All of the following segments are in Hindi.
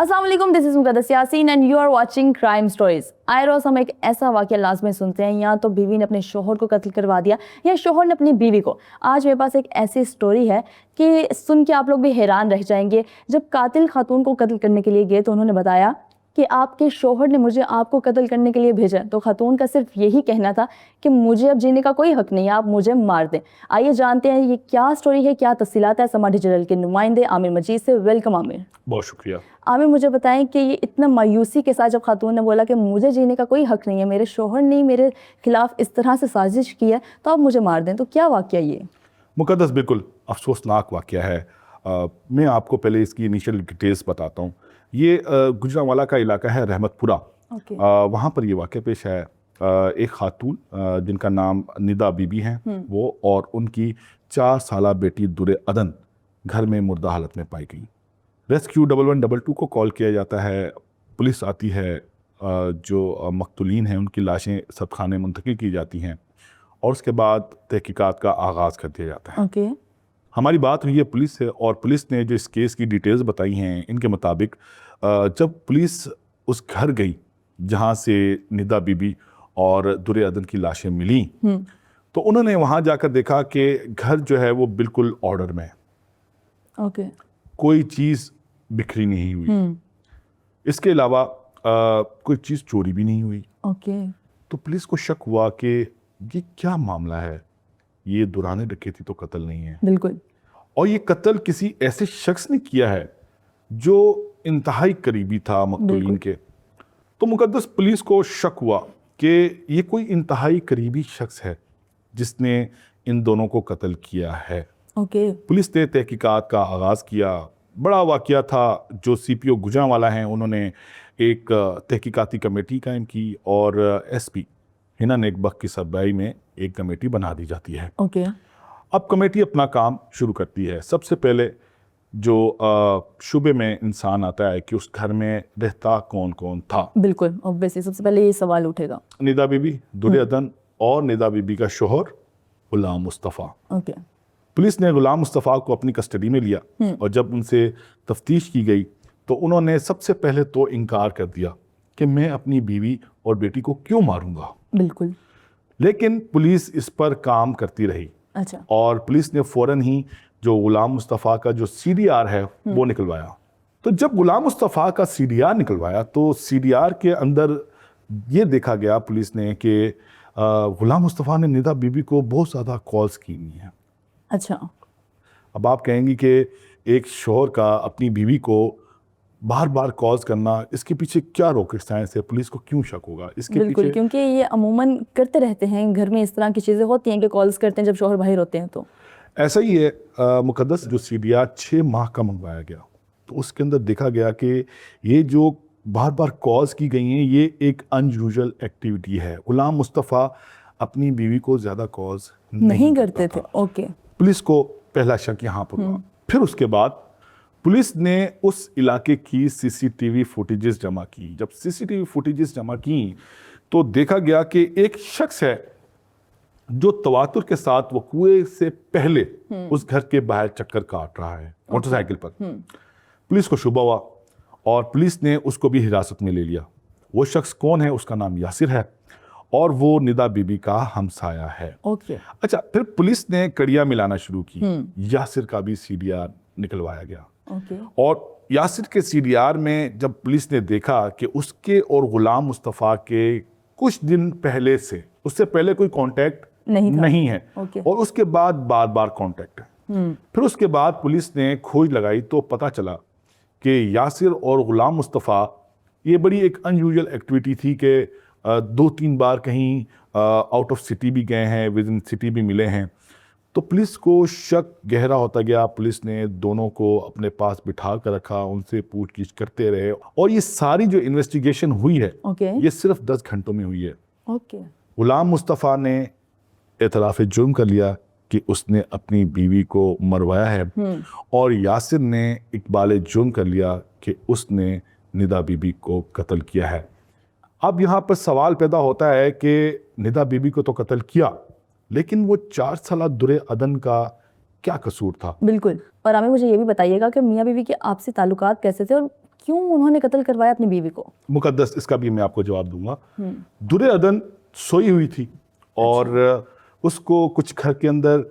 अस्सलाम वालेकुम, this is Muqaddas Yasin and you are watching crime stories. आए रोज़ हम एक ऐसा वाक़या लाज़मी सुनते हैं, या तो बीवी ने अपने शोहर को कत्ल करवा दिया या शोहर ने अपनी बीवी को। आज मेरे पास एक ऐसी स्टोरी है कि सुन के आप लोग भी हैरान रह जाएंगे। जब कातिल खातून को कत्ल करने के लिए गए तो उन्होंने बताया कि आपके शोहर ने मुझे आपको कत्ल करने के लिए भेजा। तो खातून का सिर्फ यही कहना था कि मुझे अब जीने का कोई हक नहीं है, आप मुझे मार दें। आइए जानते हैं ये क्या स्टोरी है, क्या तफसीलात है। समा डिजिटल के नुमाइंदे आमिर मजीद से। वेलकम आमिर। बहुत शुक्रिया। आमिर, मुझे बताएं कि ये इतना मायूसी के साथ जब खातून ने बोला कि मुझे जीने का कोई हक नहीं है, मेरे शोहर ने मेरे खिलाफ इस तरह से साजिश की है, तो आप मुझे मार दें, तो क्या वाक़या ये? मुकद्दस बिल्कुल अफसोसनाक वाक़या है। मैं आपको पहले इसकी इनिशियल डिटेल्स बताता हूँ। ये गुजरांवाला का इलाका है, रहमतपुरा। वहाँ पर ये वाक़या पेश है। एक खातून जिनका नाम निदा बीबी हैं वो, और उनकी 4 साला बेटी दुरे अदन घर में मुर्दा हालत में पाई गई। रेस्क्यू 1112 को कॉल किया जाता है, पुलिस आती है, जो मकतूलीन हैं उनकी लाशें सब खाने मुंतकिल की जाती हैं और उसके बाद तहकीकात का आगाज़ कर दिया जाता है। हमारी बात हुई है पुलिस से, और पुलिस ने जो इस केस की डिटेल्स बताई हैं, इनके मुताबिक जब पुलिस उस घर गई जहाँ से निदा बीबी और दुरे अदन की लाशें मिली, तो उन्होंने वहाँ जाकर देखा कि घर जो है वो बिल्कुल ऑर्डर में है। कोई चीज़ बिखरी नहीं हुई। इसके अलावा कोई चीज़ चोरी भी नहीं हुई। तो पुलिस को शक हुआ कि ये क्या मामला है, ये दुराने डकैती तो कत्ल नहीं है। बिल्कुल। और ये कत्ल किसी ऐसे शख्स ने किया है जो इंतहाई करीबी था मकतूलीन के। तो मुकद्दस पुलिस को शक हुआ कि ये कोई इंतहाई करीबी शख्स है जिसने इन दोनों को कत्ल किया है। पुलिस ने तहकीकात का आगाज़ किया। बड़ा वाक़या था। जो सीपीओ गुजरांवाला हैं उन्होंने एक तहकीकाती कमेटी कायम की और एसपी हिना नेकबख्त की सरबराही में एक कमेटी बना दी जाती है। अब कमेटी अपना काम शुरू करती है। सबसे पहले जो शुबे में इंसान आता है कि उस घर में रहता कौन कौन था। बिल्कुल, ऑब्वियसली सबसे पहले ये सवाल उठेगा। निदा बीबी, दुरे अदन और निदा बीबी का शोहर गुलाम मुस्तफ़ा। पुलिस ने गुलाम मुस्तफ़ा को अपनी कस्टडी में लिया और जब उनसे तफ्तीश की गई तो उन्होंने सबसे पहले तो इनकार कर दिया कि मैं अपनी बीवी और बेटी को क्यों मारूंगा। बिल्कुल। लेकिन पुलिस इस पर काम करती रही। और पुलिस ने फौरन ही जो गुलाम मुस्तफ़ा का जो सीडीआर है वो निकलवाया। तो जब गुलाम मुस्तफ़ा का सीडीआर निकलवाया तो सीडीआर के अंदर ये देखा गया पुलिस ने कि गुलाम मुस्तफ़ा ने निदा बीबी को बहुत ज़्यादा कॉल्स की हुई हैं। अब आप कहेंगी कि एक शोहर का अपनी बीवी को बार बार कॉल्स करना, इसके पीछे क्या रॉकेट साइंस है, पुलिस को क्यों शक होगा इसके बिल्कुल, क्योंकि ये अमूमन करते रहते हैं घर में, इस तरह की चीज़ें होती हैं कि कॉल्स करते हैं जब शोहर बाहर होते हैं। तो ऐसा ही है। मुकद्दस जो सीडीआर 6 माह का मंगवाया गया तो उसके अंदर देखा गया कि ये जो बार बार कॉल्स की गई हैं ये एक अनयूजुअल एक्टिविटी है। गुलाम मुस्तफ़ा अपनी बीवी को ज़्यादा कॉल्स नहीं करते थे। पुलिस को पहला शक यहाँ पर हुआ। फिर उसके बाद पुलिस ने उस इलाके की सीसीटीवी फुटेजेस जमा की। जब सीसीटीवी फुटेजेस जमा की तो देखा गया कि एक शख्स है जो तवातुर के साथ वक़ूए से पहले उस घर के बाहर चक्कर काट रहा है मोटरसाइकिल पर। पुलिस को शुबा हुआ और पुलिस ने उसको भी हिरासत में ले लिया। वो शख्स कौन है? उसका नाम यासिर है और वो निदा बीबी का हमसाया है। अच्छा, फिर पुलिस ने कड़ियाँ मिलाना शुरू की। यासिर का भी सीडीआर निकलवाया गया। और यासिर के सीडीआर में जब पुलिस ने देखा कि उसके और गुलाम मुस्तफ़ा के कुछ दिन पहले से, उससे पहले कोई कांटेक्ट नहीं है और उसके बाद बार बार कांटेक्ट है। फिर उसके बाद पुलिस ने खोज लगाई तो पता चला कि यासिर और गुलाम मुस्तफ़ा ये बड़ी एक अनयूजुअल एक्टिविटी थी कि 2-3 बार कहीं आउट ऑफ सिटी भी गए हैं, विद इन सिटी भी मिले हैं। तो पुलिस को शक गहरा होता गया। पुलिस ने दोनों को अपने पास बिठा कर रखा, उनसे पूछगिछ करते रहे और ये सारी जो इन्वेस्टिगेशन हुई है ये सिर्फ 10 घंटों में हुई है। गुलाम मुस्तफ़ा ने एतराफ़ जुर्म कर लिया कि उसने अपनी बीवी को मरवाया है और यासिर ने इकबाल जुर्म कर लिया कि उसने निदा बीबी को कत्ल किया है। अब यहाँ पर सवाल पैदा होता है कि निदा बीबी को तो कत्ल किया, लेकिन वो 4 साला दुरे अदन का क्या कसूर था? बिल्कुल। और हमें मुझे ये भी बताइएगा कि मियाँ बीवी के आपसी ताल्लुकात कैसे थे और क्यों उन्होंने कत्ल करवाया अपनी बीवी को? मुकद्दस, इसका भी मैं आपको जवाब दूंगा। दुर्योधन सोई हुई थी और उसको कुछ घर के अंदर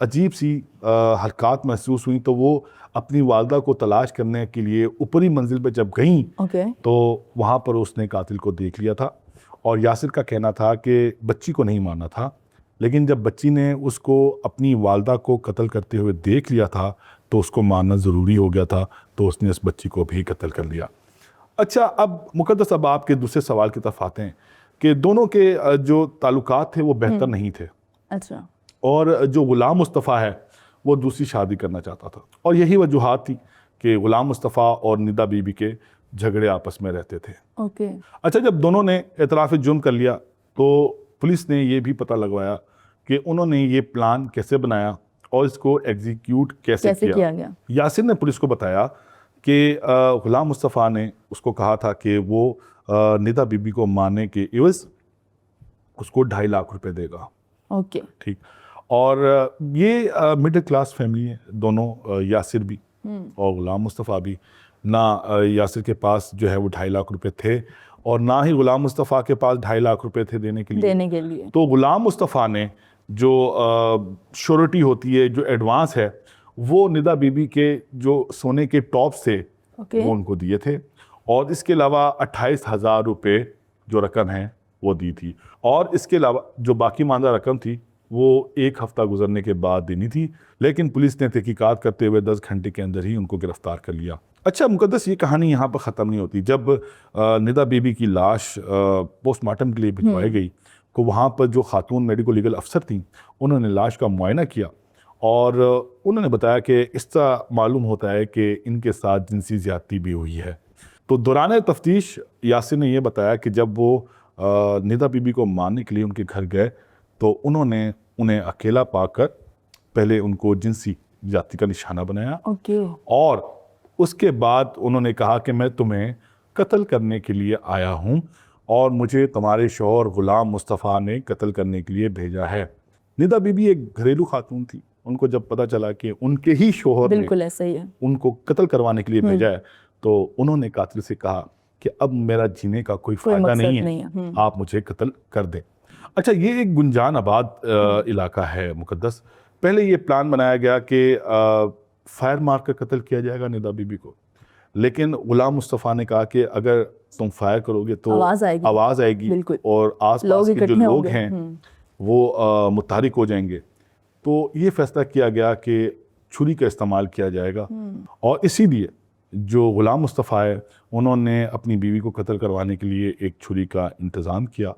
अजीब सी हरकत महसूस हुई, तो वो अपनी वालदा को तलाश करने के लिए ऊपरी मंजिल पे जब गई तो वहाँ पर उसने कातिल को देख लिया था। और यासिर का कहना था कि बच्ची को नहीं मारना था, लेकिन जब बच्ची ने उसको अपनी वालदा को कत्ल करते हुए देख लिया था तो उसको मारना ज़रूरी हो गया था, तो उसने उस बच्ची को भी कत्ल कर लिया। अच्छा, अब मुकद्दस, अब आपके दूसरे सवाल की तरफ आते हैं कि दोनों के जो ताल्लुकात थे वो बेहतर नहीं थे। अच्छा। और जो गुलाम मुस्तफ़ा है वो दूसरी शादी करना चाहता था, और यही वजूहात थी कि गुलाम मुस्तफ़ा और निदा बीबी के झगड़े आपस में रहते थे। ओके। अच्छा, जब दोनों ने एतराफ़ जुर्म कर लिया तो पुलिस ने ये भी पता लगवाया कि उन्होंने ये प्लान कैसे बनाया और इसको एग्जीक्यूट कैसे किया गया। यासिर ने पुलिस को बताया कि गुलाम मुस्तफ़ा ने उसको कहा था कि वो निदा बीबी को मारने के एवज़ उसको 2.5 लाख रुपए देगा। ओके। ठीक। और ये मिडिल क्लास फैमिली है दोनों, यासिर भी और गुलाम मुस्तफ़ा भी। ना यासिर के पास जो है वो 2.5 लाख रुपए थे और ना ही गुलाम मुस्तफ़ा के पास 2.5 लाख रुपए थे देने के लिए। तो गुलाम मुस्तफ़ा ने जो श्योरिटी होती है, जो एडवांस है, वो निदा बीबी के जो सोने के टॉप से वो उनको दिए थे, और इसके अलावा 28,000 रुपये जो रकम है वो दी थी। और इसके अलावा जो बाकी मांदा रकम थी वो 1 हफ्ता गुजरने के बाद देनी थी, लेकिन पुलिस ने तहकीकात करते हुए 10 घंटे के अंदर ही उनको गिरफ्तार कर लिया। अच्छा मुकद्दस, ये कहानी यहाँ पर ख़त्म नहीं होती। जब निदा बीबी की लाश पोस्टमार्टम के लिए भिजवाई गई तो वहाँ पर जो खातून मेडिको लीगल अफसर थी उन्होंने लाश का मुआयना किया और उन्होंने बताया कि इस तरह मालूम होता है कि इनके साथ जिनसी ज़्यादती भी हुई है। तो दौरान तफ्तीश यासिर ने यह बताया कि जब वो निदा बीबी को मारने के लिए उनके घर गए तो उन्होंने उन्हें अकेला पाकर पहले उनको जिनसी जाति का निशाना बनाया। और उसके बाद उन्होंने कहा कि मैं तुम्हें कत्ल करने के लिए आया हूं और मुझे तुम्हारे शौहर गुलाम मुस्तफ़ा ने कत्ल करने के लिए भेजा है। निदा बीबी एक घरेलू खातून थी, उनको जब पता चला कि उनके ही शौहर बिल्कुल ऐसा ही है उनको कत्ल करवाने के लिए भेजा है तो उन्होंने कातिल से कहा कि अब मेरा जीने का कोई फायदा नहीं है, आप मुझे कत्ल कर दें। अच्छा, ये एक गुंजान आबाद इलाका है मुकद्दस। पहले ये प्लान बनाया गया कि फायर मार कर कत्ल किया जाएगा निदा बीबी को, लेकिन गुलाम मुस्तफ़ा ने कहा कि अगर तुम फायर करोगे तो आवाज़ आएगी और आसपास के जो लोग हैं वो मुतारिक हो जाएंगे। तो ये फैसला किया गया कि छुरी का इस्तेमाल किया जाएगा, और इसीलिए जो गुलाम मुस्तफ़ा है उन्होंने अपनी बीवी को कत्ल करवाने के लिए एक छुरी का इंतज़ाम किया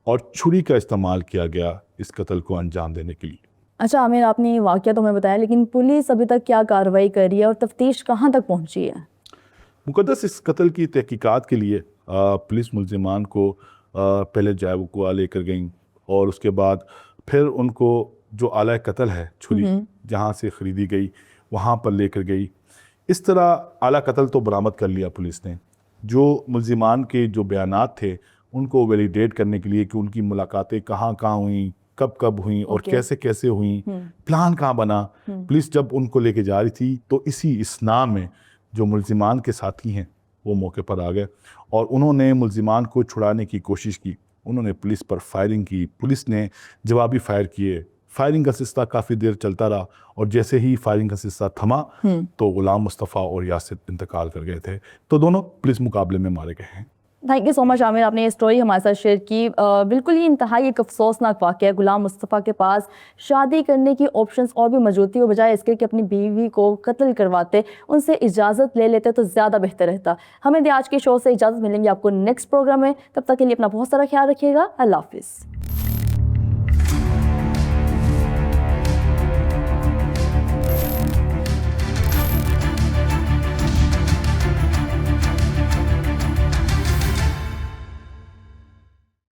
और छुरी का इस्तेमाल किया गया इस कत्ल को अंजाम देने के लिए। अच्छा आमिर, आपने ये वाक़या तो हमें बताया, लेकिन पुलिस अभी तक क्या कार्रवाई कर रही है और तफ्तीश कहाँ तक पहुँची है? मुकद्दस, इस कत्ल की तहकीकात के लिए पुलिस मुल्ज़िमान को पहले जायबुकुआ लेकर गई और उसके बाद फिर उनको जो आला कत्ल है छुरी जहाँ से ख़रीदी गई वहाँ पर लेकर गई। इस तरह आला कत्ल तो बरामद कर लिया पुलिस ने। जो मुल्ज़िमान के जो बयानात थे उनको वैलिडेट करने के लिए कि उनकी मुलाकातें कहाँ कहाँ हुई, कब कब हुई और कैसे कैसे हुई, प्लान कहाँ बना, पुलिस जब उनको लेके जा रही थी तो इसी इसना में जो मुल्ज़िमान के साथी हैं वो मौके पर आ गए और उन्होंने मुल्ज़िमान को छुड़ाने की कोशिश की। उन्होंने पुलिस पर फायरिंग की, पुलिस ने जवाबी फायर किए। फायरिंग का सिलसिला काफ़ी देर चलता रहा और जैसे ही फायरिंग का सिलसिला थमा तो गुलाम मुस्तफ़ा और यासिर इंतकाल कर गए थे। तो दोनों पुलिस मुकाबले में मारे गए हैं। Thank you so much Aamir, आपने ये स्टोरी हमारे साथ शेयर की। बिल्कुल ही इंतहाई एक अफसोसनाक वाक़या है। गुलाम मुस्तफ़ा के पास शादी करने की ऑप्शंस और भी मौजूद थी, वो बजाय इसके कि अपनी बीवी को कत्ल करवाते उनसे इजाज़त ले लेते तो ज़्यादा बेहतर रहता। हमें आज के शो से इजाज़त मिलेंगे आपको नेक्स्ट प्रोग्राम में। तब तक के लिए अपना बहुत सारा ख्याल रखिएगा। अल्लाह हाफ़िज़।